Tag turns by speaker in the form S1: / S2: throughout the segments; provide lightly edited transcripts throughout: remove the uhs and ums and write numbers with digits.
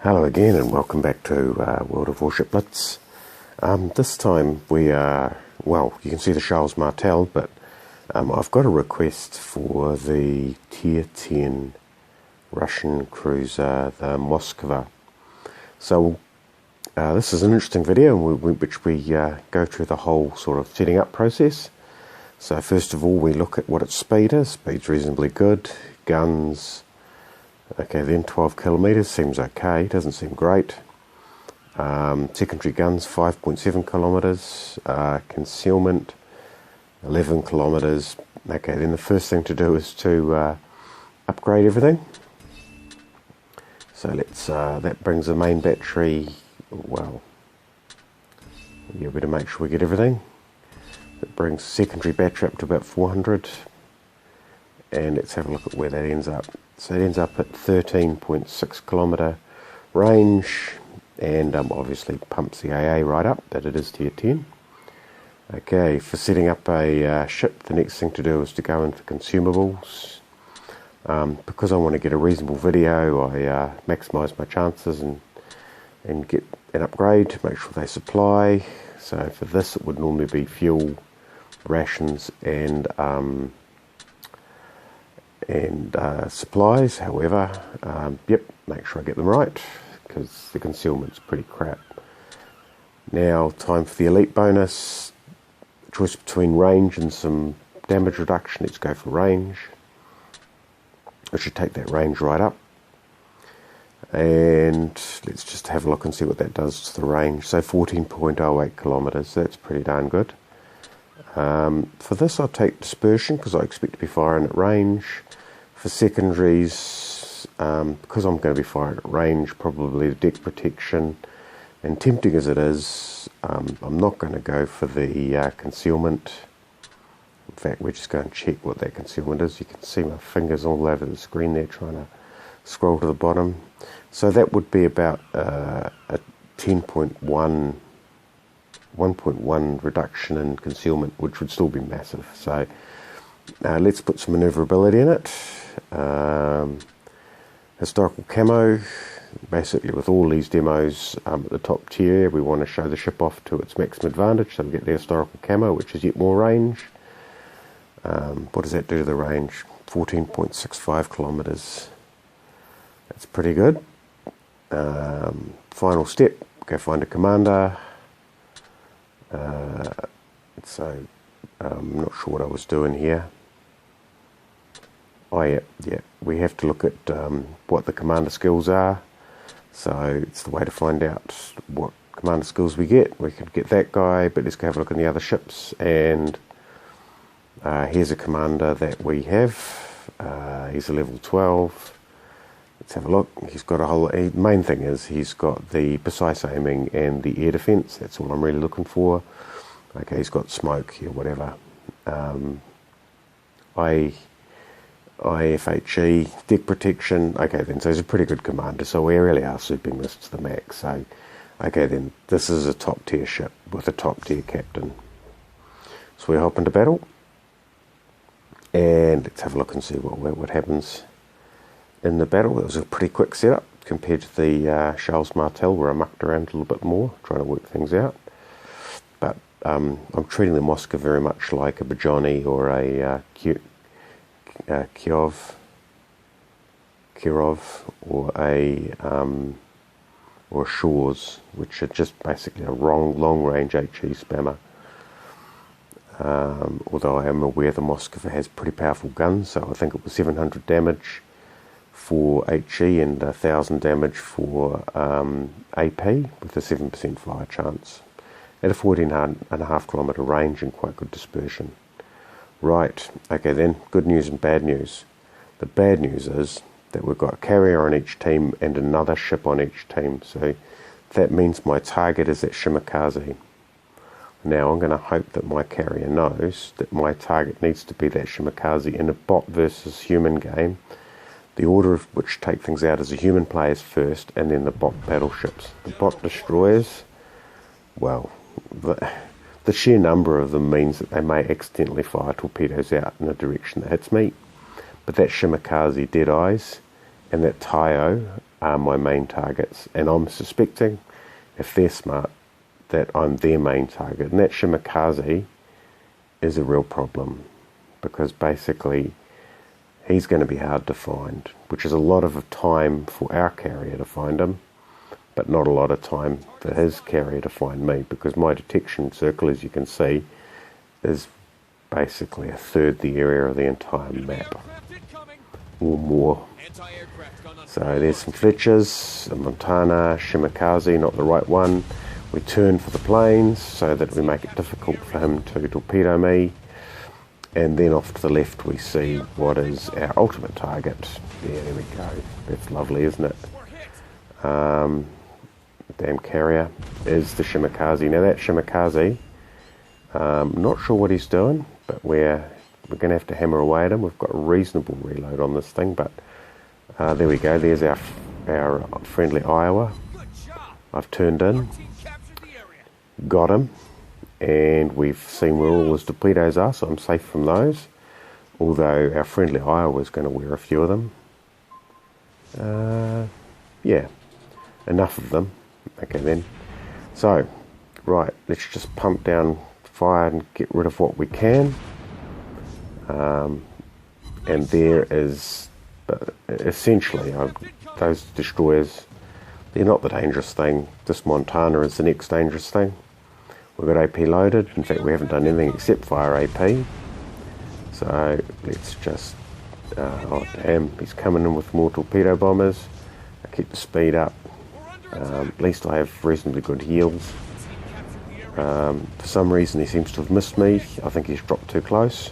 S1: Hello again and welcome back to World of Warship Blitz. This time we are, well, you can see the Charles Martel, but I've got a request for the Tier 10 Russian cruiser, the Moskva. So this is an interesting video in which we go through the whole sort of setting up process. So first of all we look at what its speed is. Speed's reasonably good. Guns, okay, then 12 kilometres seems okay, doesn't seem great. Secondary guns 5.7 kilometres, concealment 11 kilometres. Okay, then the first thing to do is to upgrade everything. So let's that brings the main battery, well, yeah, better make sure we get everything. It brings secondary battery up to about 400, and let's have a look at where that ends up. So it ends up at 13.6 kilometre range, and obviously pumps the AA right up, that it is Tier 10. Okay, for setting up a ship, the next thing to do is to go into consumables. Because I want to get a reasonable video, I maximise my chances and get an upgrade, make sure they supply. So for this it would normally be fuel, rations and supplies. However, yep, make sure I get them right, because the concealment's pretty crap. Now, time for the elite bonus. Choice between range and some damage reduction. Let's go for range. I should take that range right up. And let's just have a look and see what that does to the range. So 14.08 kilometres, that's pretty darn good. For this I'll take dispersion, because I expect to be firing at range. For secondaries, because I'm going to be firing at range, probably the deck protection. And tempting as it is, I'm not going to go for the concealment. In fact, we're just going to check what that concealment is. You can see my fingers all over the screen there trying to scroll to the bottom. So that would be about a 1.1 reduction in concealment, which would still be massive. So let's put some maneuverability in it. Historical camo. Basically, with all these demos at the top tier, we want to show the ship off to its maximum advantage, so we get the historical camo, which is yet more range. What does that do to the range? 14.65 kilometres. That's pretty good. Final step, go find a commander. So I'm not sure what I was doing here. Oh yeah, we have to look at what the commander skills are. So it's the way to find out what commander skills we get. We could get that guy, but let's go have a look at the other ships. And here's a commander that we have. He's a level 12. Let's have a look. He's got a whole... main thing is he's got the precise aiming and the air defence. That's all I'm really looking for. Okay, he's got smoke here, whatever. IFHE, deck protection. Okay then, so he's a pretty good commander. So we really are souping this to the max. So, okay then, this is a top tier ship with a top tier captain. So we hop into battle. And let's have a look and see what happens in the battle. It was a pretty quick setup compared to the Charles Martel, where I mucked around a little bit more, trying to work things out. But I'm treating the Moskva very much like a Bajani or a Kirov or a Shores, which are just basically a long range HE spammer. Although I am aware the Moskva has pretty powerful guns, so I think it was 700 damage for HE and 1000 damage for AP with a 7% fire chance at a 14.5 kilometre range and quite good dispersion. Right, okay then, good news and bad news. The bad news is that we've got a carrier on each team and another ship on each team, so that means my target is that Shimakaze. Now I'm going to hope that my carrier knows that my target needs to be that Shimakaze. In a bot versus human game, the order of which take things out is the human players first and then the bot battleships. The bot destroyers, well, the sheer number of them means that they may accidentally fire torpedoes out in a direction that hits me. But that Shimakaze Deadeyes and that Taio are my main targets, and I'm suspecting, if they're smart, that I'm their main target, and that Shimakaze is a real problem, because basically he's going to be hard to find, which is a lot of time for our carrier to find him, but not a lot of time for his carrier to find me, because my detection circle, as you can see, is basically a third the area of the entire map, or more. So there's some Fletchers, a Montana, Shimakaze, not the right one. We turn for the planes so that we make it difficult for him to torpedo me. And then off to the left we see what is our ultimate target. Yeah, there we go. That's lovely, isn't it? Damn carrier is the Shimakaze. Now that Shimakaze, not sure what he's doing, but we're going to have to hammer away at him. We've got a reasonable reload on this thing, but there we go. There's our friendly Iowa. I've turned in, got him, and we've seen where all his torpedoes are, so I'm safe from those. Although our friendly Iowa is going to wear a few of them. Yeah, enough of them. Okay then. So, right, let's just pump down fire and get rid of what we can. And there is, essentially, those destroyers, they're not the dangerous thing. This Montana is the next dangerous thing. We've got AP loaded. In fact, we haven't done anything except fire AP. So let's just, oh damn, he's coming in with more torpedo bombers. I keep the speed up. At least I have reasonably good heals. For some reason he seems to have missed me. I think he's dropped too close.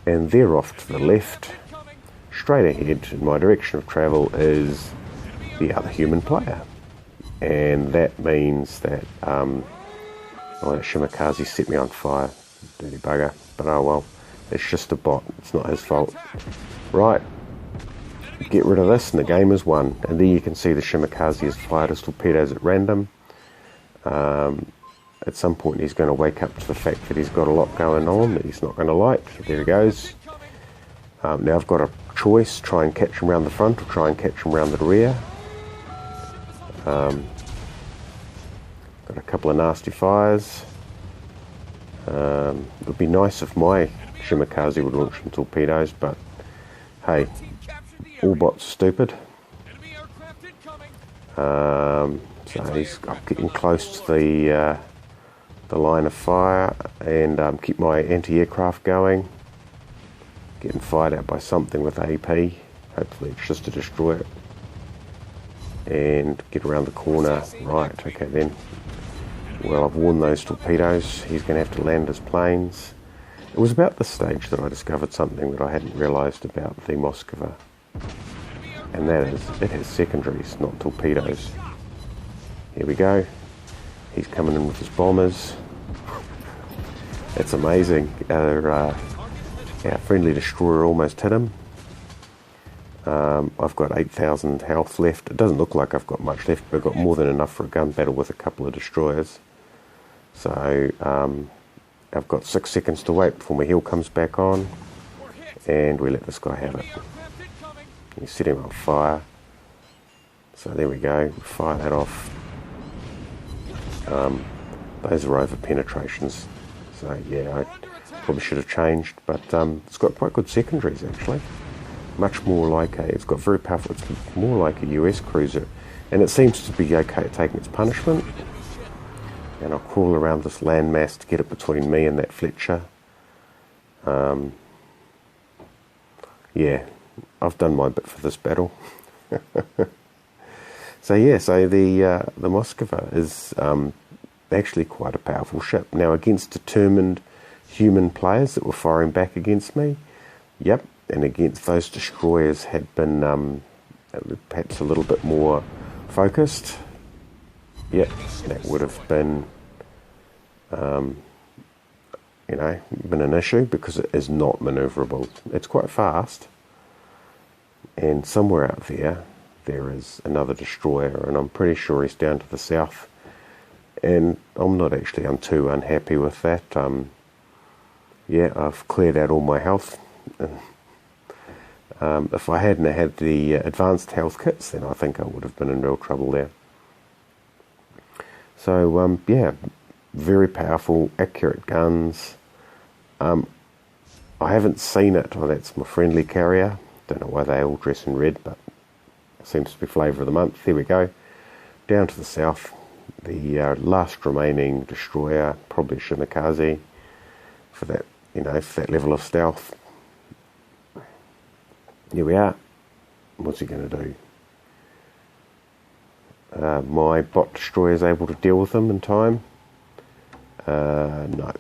S1: And there off to the left, straight ahead in my direction of travel, is the other human player. And that means that, oh, that Shimakaze set me on fire. Dirty bugger. But oh well, it's just a bot. It's not his fault. Right. Get rid of this and the game is won. And there you can see the Shimakaze has fired his torpedoes at random. At some point he's going to wake up to the fact that he's got a lot going on that he's not going to like. There he goes. Now I've got a choice, try and catch him around the front or try and catch him around the rear. Got a couple of nasty fires. It would be nice if my Shimakaze would launch some torpedoes, but hey, all bots are stupid. So he's getting close to the line of fire, and keep my anti-aircraft going. Getting fired at by something with AP. Hopefully it's just a destroyer. And get around the corner. Right, okay then. Well, I've warned those torpedoes. He's going to have to land his planes. It was about this stage that I discovered something that I hadn't realised about the Moskva. And that is, it has secondaries, not torpedoes. Here we go. He's coming in with his bombers. It's amazing. Our friendly destroyer almost hit him. I've got 8,000 health left. It doesn't look like I've got much left, but I've got more than enough for a gun battle with a couple of destroyers. So I've got 6 seconds to wait before my heal comes back on, and we let this guy have it. You set him on fire. So there we go. Fire that off. Those are over penetrations. So yeah, I probably should have changed, but it's got quite good secondaries actually. Much more like it's got very powerful, it's more like a US cruiser, and it seems to be okay at taking its punishment. And I'll crawl around this landmass to get it between me and that Fletcher. Yeah, I've done my bit for this battle. So yeah, so the Moskva is actually quite a powerful ship. Now against determined human players that were firing back against me, yep, and against those destroyers had been perhaps a little bit more focused, yep, that would have been, you know, been an issue, because it is not manoeuvrable. It's quite fast, and somewhere out there is another destroyer, and I'm pretty sure he's down to the south, and I'm not actually, I'm too unhappy with that. Yeah, I've cleared out all my health. If I hadn't had the advanced health kits, then I think I would have been in real trouble there. So, yeah, very powerful, accurate guns. I haven't seen it. Oh, that's my friendly carrier. Don't know why they all dress in red, but it seems to be flavour of the month. There we go. Down to the south, the last remaining destroyer, probably Shimakaze, for that, for that level of stealth. Here we are. What's he going to do? My bot destroyer is able to deal with them in time. No,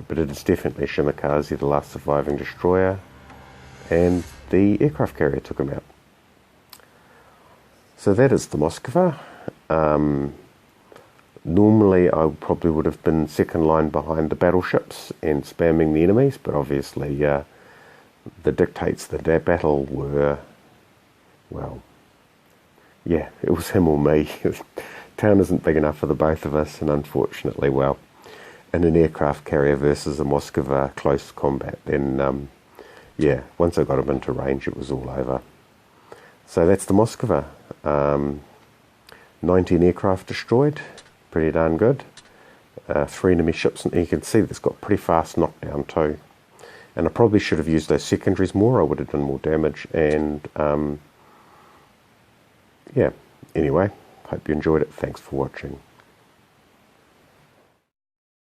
S1: but it is definitely Shimakaze, the last surviving destroyer, and the aircraft carrier took him out. So that is the Moskva. Normally I probably would have been second line behind the battleships and spamming the enemies, but obviously the dictates that that battle were, well, yeah, it was him or me. Town isn't big enough for the both of us, and unfortunately, well, in an aircraft carrier versus a Moskva close combat, then, yeah, once I got him into range, it was all over. So that's the Moskva. 19 aircraft destroyed, pretty darn good. 3 enemy ships, and you can see that it's got pretty fast knockdown too. And I probably should have used those secondaries more. I would have done more damage. And yeah, anyway, hope you enjoyed it. Thanks for watching.